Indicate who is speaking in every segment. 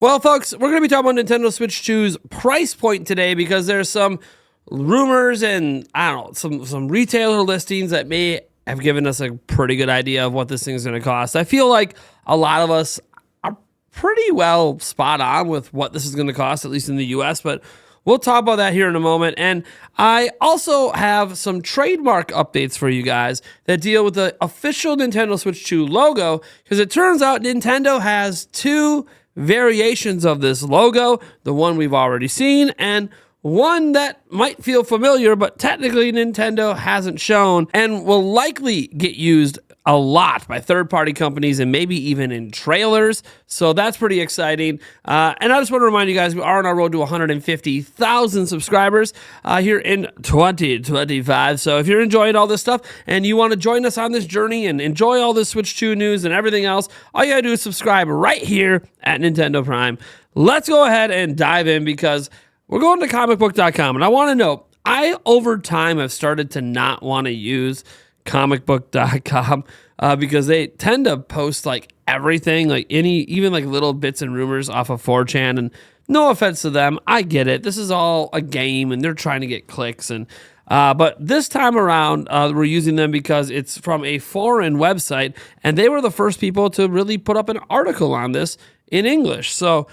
Speaker 1: Well, folks, we're going to be talking about Nintendo Switch 2's price point today because there's some rumors and, I don't know, some retailer listings that may have given us a pretty good idea of what this thing is going to cost. I feel like a lot of us are pretty well spot on with what this is going to cost, at least in the US, but we'll talk about that here in a moment. And I also have some trademark updates for you guys that deal with the official Nintendo Switch 2 logo, because it turns out Nintendo has two variations of this logo, the one we've already seen and one that might feel familiar, but technically Nintendo hasn't shown and will likely get used a lot by third-party companies and maybe even in trailers. So that's pretty exciting. And I just want to remind you guys, we are on our road to 150,000 subscribers here in 2025. So if you're enjoying all this stuff and you want to join us on this journey and enjoy all this Switch 2 news and everything else, all you got to do is subscribe right here at Nintendo Prime. Let's go ahead and dive in because we're going to comicbook.com. And I want to know, I over time have started to not want to use comicbook.com because they tend to post like everything, like even like little bits and rumors off of 4chan. And no offense to them, I get it. This is all a game and they're trying to get clicks. And but this time around, we're using them because it's from a foreign website and they were the first people to really put up an article on this in English. So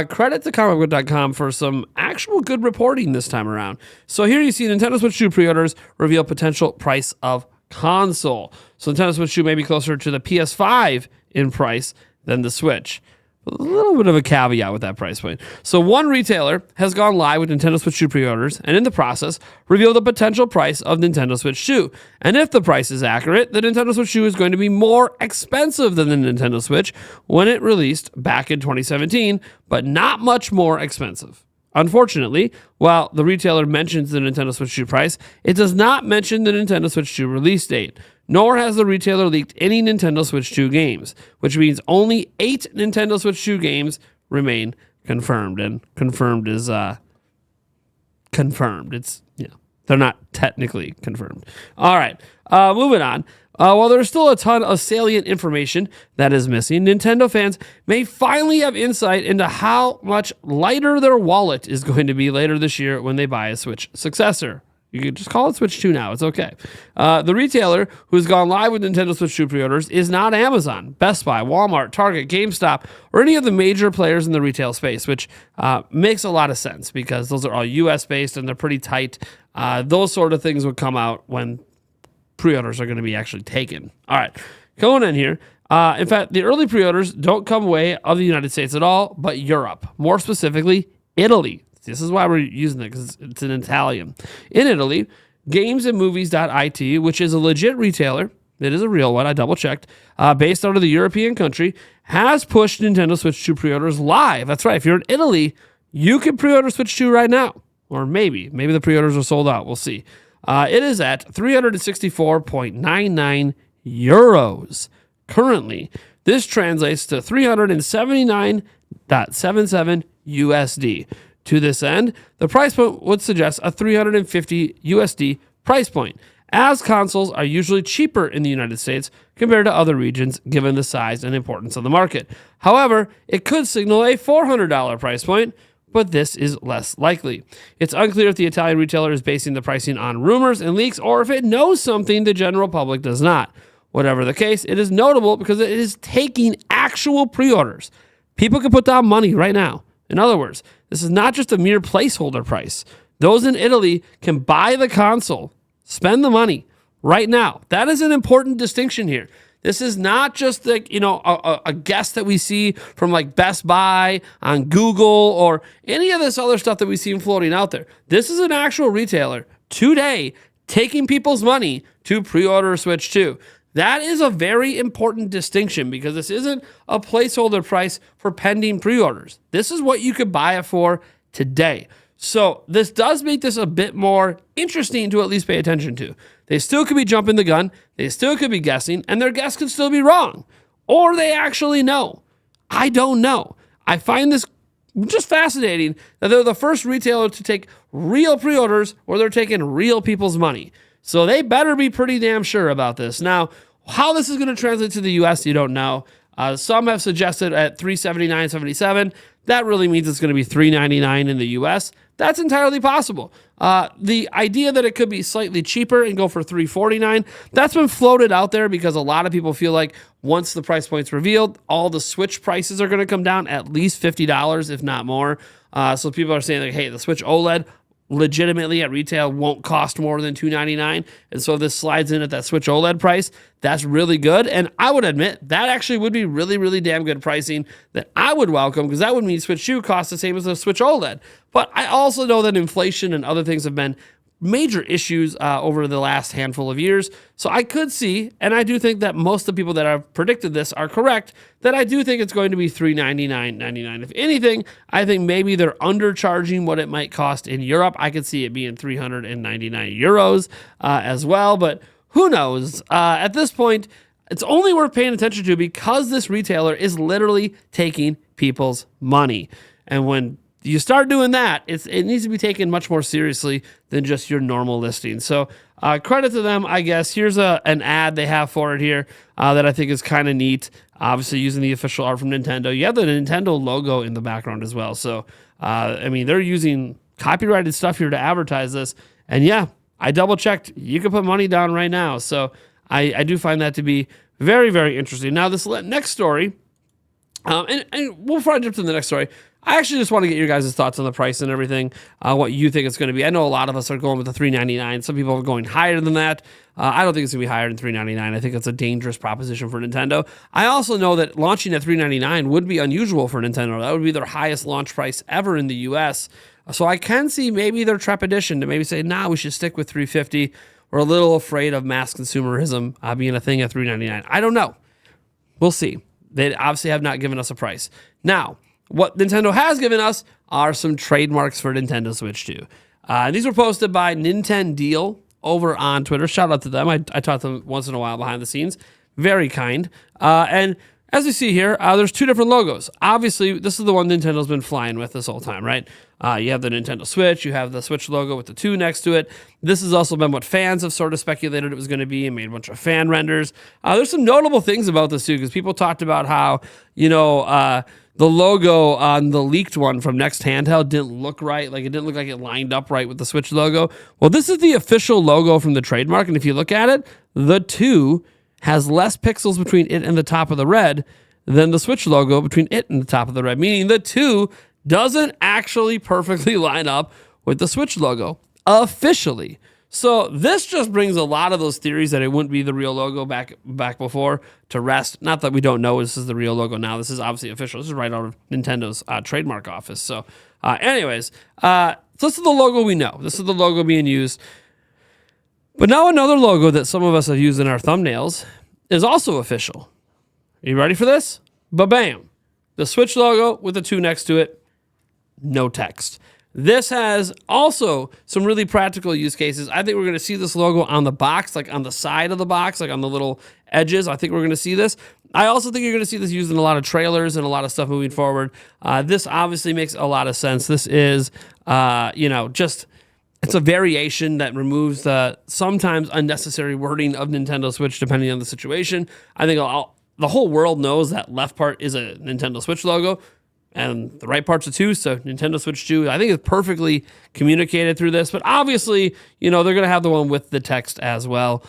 Speaker 1: credit to comicbook.com for some actual good reporting this time around. So here you see Nintendo Switch 2 pre-orders reveal potential price of console. So Nintendo Switch 2 may be closer to the PS5 in price than the Switch. A little bit of a caveat with that price point. So one retailer has gone live with Nintendo Switch 2 pre-orders and in the process revealed the potential price of Nintendo Switch 2. And if the price is accurate, the Nintendo Switch 2 is going to be more expensive than the Nintendo Switch when it released back in 2017, but not much more expensive. Unfortunately, while the retailer mentions the Nintendo Switch 2 price, it does not mention the Nintendo Switch 2 release date, nor has the retailer leaked any Nintendo Switch 2 games, which means only 8 Nintendo Switch 2 games remain confirmed. And confirmed is confirmed. It's, they're not technically confirmed. All right, moving on. While there's still a ton of salient information that is missing, Nintendo fans may finally have insight into how much lighter their wallet is going to be later this year when they buy a Switch successor. You can just call it Switch 2 now. It's okay. The retailer who's gone live with Nintendo Switch 2 pre-orders is not Amazon, Best Buy, Walmart, Target, GameStop, or any of the major players in the retail space, which makes a lot of sense because those are all US-based and they're pretty tight. Those sort of things would come out when pre-orders are going to be actually taken. All right, going in here. In fact, the early pre-orders don't come way of the United States at all, but Europe, more specifically Italy. This is why we're using it, because it's in Italian. In Italy, gamesandmovies.it, which is a legit retailer, it is a real one, I double-checked, based out of the European country, has pushed Nintendo Switch 2 pre-orders live. That's right, if you're in Italy, you can pre-order Switch 2 right now. Or maybe the pre-orders are sold out, we'll see. It is at 364.99 euros. Currently, this translates to 379.77 USD. To this end, the price point would suggest a 350 USD price point, as consoles are usually cheaper in the United States compared to other regions given the size and importance of the market. However, it could signal a $400 price point, but this is less likely. It's unclear if the Italian retailer is basing the pricing on rumors and leaks or if it knows something the general public does not. Whatever the case, it is notable because it is taking actual pre-orders. People can put down money right now. In other words, this is not just a mere placeholder price. Those in Italy can buy the console, spend the money right now. That is an important distinction here. This is not just like, a guess that we see from like Best Buy on Google or any of this other stuff that we see floating out there. This is an actual retailer today taking people's money to pre-order Switch 2. That is a very important distinction because this isn't a placeholder price for pending pre-orders. This is what you could buy it for today. So this does make this a bit more interesting to at least pay attention to. They still could be jumping the gun. They still could be guessing, and their guess could still be wrong. Or they actually know. I don't know. I find this just fascinating that they're the first retailer to take real pre-orders where they're taking real people's money. So they better be pretty damn sure about this. Now, how this is going to translate to the US, you don't know. Some have suggested at $379.77. that really means it's going to be $399 in the US. That's entirely possible. The idea that it could be slightly cheaper and go for $349, that's been floated out there because a lot of people feel like once the price point's revealed, all the Switch prices are going to come down at least $50, if not more. So people are saying, like, hey, the Switch OLED legitimately at retail won't cost more than $299. And so this slides in at that Switch OLED price. That's really good. And I would admit that actually would be really, really damn good pricing that I would welcome, because that would mean Switch 2 costs the same as the Switch OLED. But I also know that inflation and other things have been major issues over the last handful of years. So I could see, and I do think that most of the people that have predicted this are correct, that I do think it's going to be $399.99. If anything, I think maybe they're undercharging what it might cost in Europe. I could see it being 399 euros as well, but who knows? At this point, it's only worth paying attention to because this retailer is literally taking people's money. And when you start doing that, it needs to be taken much more seriously than just your normal listing. So credit to them, I guess. Here's an ad they have for it here that I think is kind of neat. Obviously, using the official art from Nintendo. You have the Nintendo logo in the background as well. So, I mean, they're using copyrighted stuff here to advertise this. And yeah, I double-checked. You can put money down right now. So I do find that to be very, very interesting. Now, this next story, and before I jump to the next story, I actually just want to get your guys' thoughts on the price and everything, what you think it's going to be. I know a lot of us are going with the $399. Some people are going higher than that. I don't think it's going to be higher than $399. I think it's a dangerous proposition for Nintendo. I also know that launching at $399 would be unusual for Nintendo. That would be their highest launch price ever in the US. So I can see maybe their trepidation to maybe say, nah, we should stick with $350. We're a little afraid of mass consumerism being a thing at $399. I don't know. We'll see. They obviously have not given us a price. Now, what Nintendo has given us are some trademarks for Nintendo Switch 2. These were posted by Nintendeal over on Twitter. Shout out to them. I talk to them once in a while behind the scenes. Very kind. And as you see here, there's two different logos. Obviously, this is the one Nintendo's been flying with this whole time, right? You have the Nintendo Switch. You have the Switch logo with the 2 next to it. This has also been what fans have sort of speculated it was going to be and made a bunch of fan renders. There's some notable things about this, too, because people talked about how, the logo on the leaked one from Next Handheld didn't look right. Like, it didn't look like it lined up right with the Switch logo. Well, this is the official logo from the trademark, and if you look at it, the 2 has less pixels between it and the top of the red than the Switch logo between it and the top of the red, meaning the 2 doesn't actually perfectly line up with the Switch logo officially. So this just brings a lot of those theories that it wouldn't be the real logo back before to rest. Not that we don't know this is the real logo now. This is obviously official. This is right out of Nintendo's trademark office. So anyways, so this is the logo we know. This is the logo being used. But now another logo that some of us have used in our thumbnails is also official. Are you ready for this? Ba-bam. The Switch logo with the 2 next to it. No text. This has also some really practical use cases. I think we're going to see this logo on the box, like on the side of the box, like on the little edges. I think we're going to see this. I also think you're going to see this used in a lot of trailers and a lot of stuff moving forward. This obviously makes a lot of sense. This is, it's a variation that removes the sometimes unnecessary wording of Nintendo Switch depending on the situation. I think the whole world knows that left part is a Nintendo Switch logo. And the right part's a 2, so Nintendo Switch 2, I think it's perfectly communicated through this. But obviously, they're going to have the one with the text as well.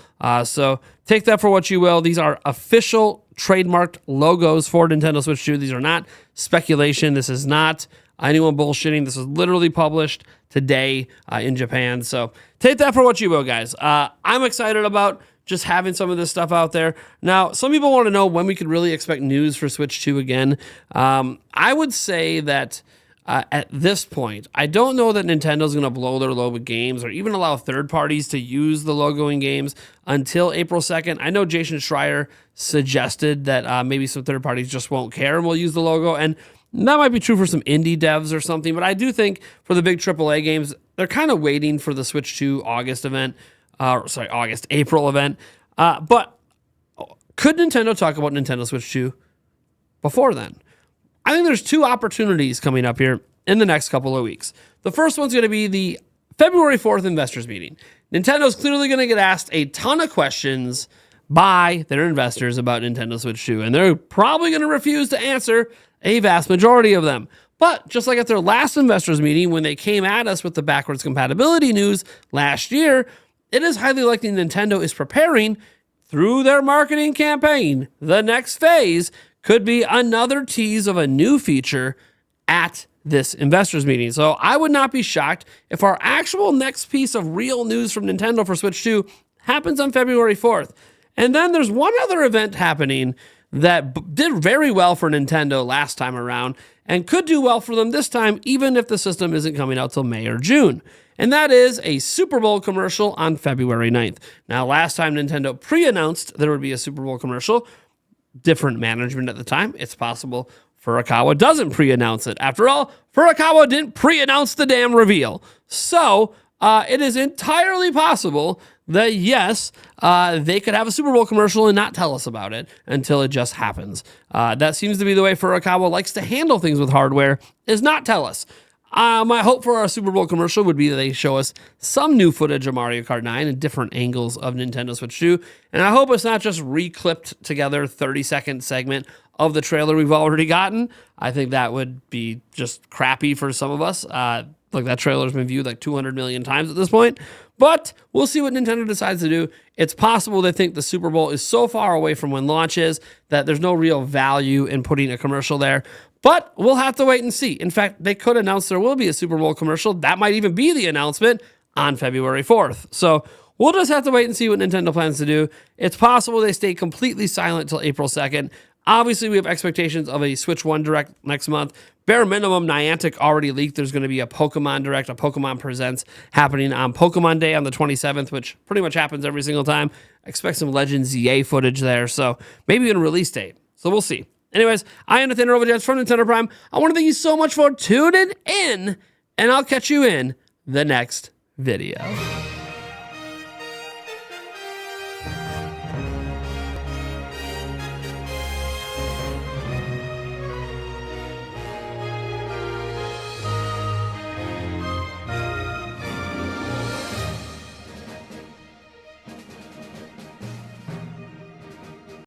Speaker 1: So take that for what you will. These are official trademarked logos for Nintendo Switch 2. These are not speculation. This is not anyone bullshitting. This is literally published today in Japan. So take that for what you will, guys. I'm excited about just having some of this stuff out there. Now, some people want to know when we could really expect news for Switch 2 again. I would say that at this point, I don't know that Nintendo's going to blow their load with games or even allow third parties to use the logo in games until April 2nd. I know Jason Schreier suggested that maybe some third parties just won't care and will use the logo, and that might be true for some indie devs or something, but I do think for the big AAA games, they're kind of waiting for the Switch 2 April event. But could Nintendo talk about Nintendo Switch 2 before then? I think there's 2 opportunities coming up here in the next couple of weeks. The first one's going to be the February 4th investors meeting. Nintendo's clearly going to get asked a ton of questions by their investors about Nintendo Switch 2, and they're probably going to refuse to answer a vast majority of them. But just like at their last investors meeting, when they came at us with the backwards compatibility news last year, it is highly likely Nintendo is preparing through their marketing campaign. The next phase could be another tease of a new feature at this investors meeting. So I would not be shocked if our actual next piece of real news from Nintendo for Switch 2 happens on February 4th. And then there's one other event happening that did very well for Nintendo last time around and could do well for them this time, even if the system isn't coming out till May or June. And that is a Super Bowl commercial on February 9th. Now, last time Nintendo pre-announced there would be a Super Bowl commercial, different management at the time. It's possible Furukawa doesn't pre-announce it. After all, Furukawa didn't pre-announce the damn reveal. So it is entirely possible that, yes, they could have a Super Bowl commercial and not tell us about it until it just happens. That seems to be the way Furukawa likes to handle things with hardware, is not tell us. My hope for our Super Bowl commercial would be that they show us some new footage of Mario Kart 9 and different angles of Nintendo Switch 2. And I hope it's not just re-clipped together 30-second segment of the trailer we've already gotten. I think that would be just crappy for some of us. Like, that trailer's been viewed like 200 million times at this point. But we'll see what Nintendo decides to do. It's possible they think the Super Bowl is so far away from when launch is that there's no real value in putting a commercial there. But we'll have to wait and see. In fact, they could announce there will be a Super Bowl commercial. That might even be the announcement on February 4th. So we'll just have to wait and see what Nintendo plans to do. It's possible they stay completely silent till April 2nd. Obviously, we have expectations of a Switch 1 Direct next month. Bare minimum, Niantic already leaked there's going to be a Pokemon Direct, a Pokemon Presents happening on Pokemon Day on the 27th, which pretty much happens every single time. Expect some Legends EA footage there, so maybe even a release date. So we'll see. Anyways, I am Nathaniel Overjets from Nintendo Prime. I want to thank you so much for tuning in, and I'll catch you in the next video.